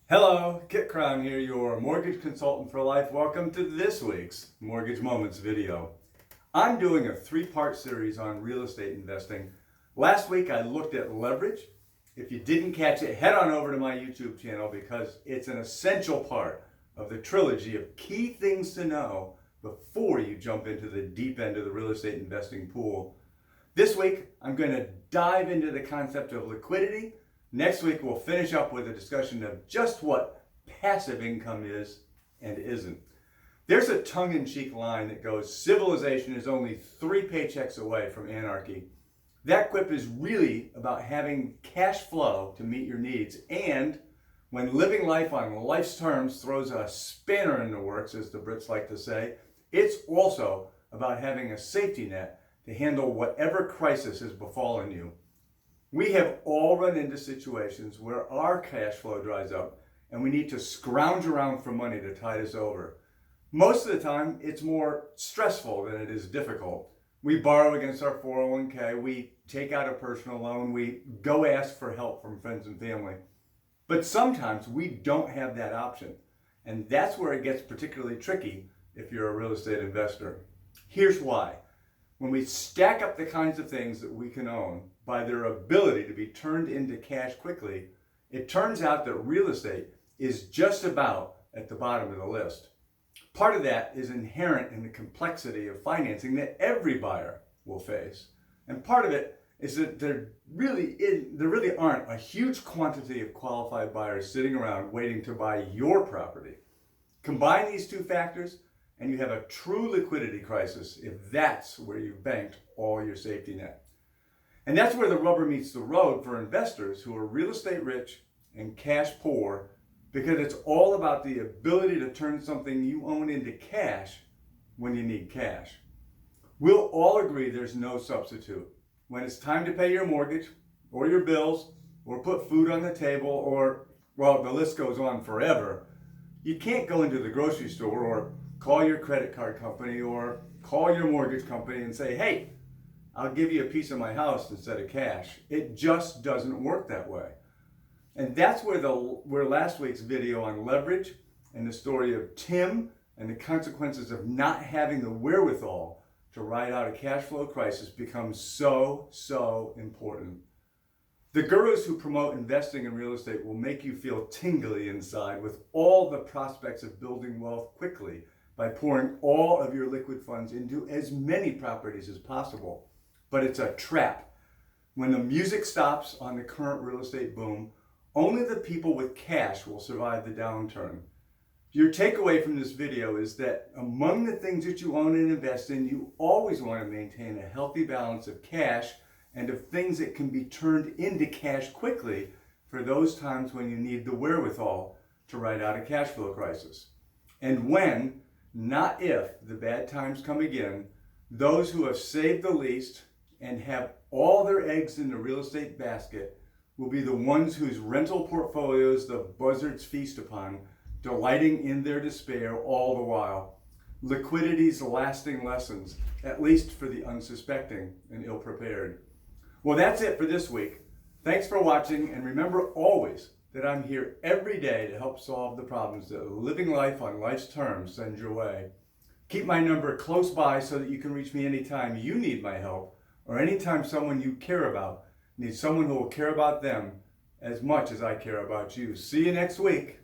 Hello, Crowne here, your mortgage consultant for life. Welcome to this week's Mortgage Moments video. I'm doing a three-part series on real estate investing. Last week I looked at leverage. If you didn't catch it, head on over to my YouTube channel because it's an essential part of the trilogy of key things to know before you jump into the deep end of the real estate investing pool. This week I'm going to dive into the concept of liquidity. Next week, we'll finish up with a discussion of just what passive income is and isn't. There's a tongue-in-cheek line that goes, civilization is only 3 paychecks away from anarchy. That quip is really about having cash flow to meet your needs, and when living life on life's terms throws a spanner in the works, as the Brits like to say, it's also about having a safety net to handle whatever crisis has befallen you. We have all run into situations where our cash flow dries up and we need to scrounge around for money to tide us over. Most of the time, it's more stressful than it is difficult. We borrow against our 401k, we take out a personal loan, we go ask for help from friends and family. But sometimes we don't have that option. And that's where it gets particularly tricky if you're a real estate investor. Here's why. When we stack up the kinds of things that we can own by their ability to be turned into cash quickly, it turns out that real estate is just about at the bottom of the list. Part of that is inherent in the complexity of financing that every buyer will face. And part of it is that there really aren't a huge quantity of qualified buyers sitting around waiting to buy your property. Combine these two factors, and you have a true liquidity crisis if that's where you've banked all your safety net. And that's where the rubber meets the road for investors who are real estate rich and cash poor, because it's all about the ability to turn something you own into cash when you need cash. We'll all agree there's no substitute. When it's time to pay your mortgage or your bills or put food on the table or, well, the list goes on forever, you can't go into the grocery store or call your credit card company or call your mortgage company and say, hey, I'll give you a piece of my house instead of cash. It just doesn't work that way. And that's where last week's video on leverage and the story of Tim and the consequences of not having the wherewithal to ride out a cash flow crisis becomes so important. The gurus who promote investing in real estate will make you feel tingly inside with all the prospects of building wealth quickly by pouring all of your liquid funds into as many properties as possible. But it's a trap. When the music stops on the current real estate boom, only the people with cash will survive the downturn. Your takeaway from this video is that among the things that you own and invest in, you always want to maintain a healthy balance of cash and of things that can be turned into cash quickly for those times when you need the wherewithal to ride out a cash flow crisis. And when, not if, the bad times come again, those who have saved the least and have all their eggs in the real estate basket will be the ones whose rental portfolios the buzzards feast upon, delighting in their despair all the while. Liquidity's lasting lessons, at least for the unsuspecting and ill-prepared. Well, that's it for this week. Thanks for watching, and remember always that I'm here every day to help solve the problems that living life on life's terms sends your way. Keep my number close by so that you can reach me anytime you need my help, or anytime someone you care about needs someone who will care about them as much as I care about you. See you next week.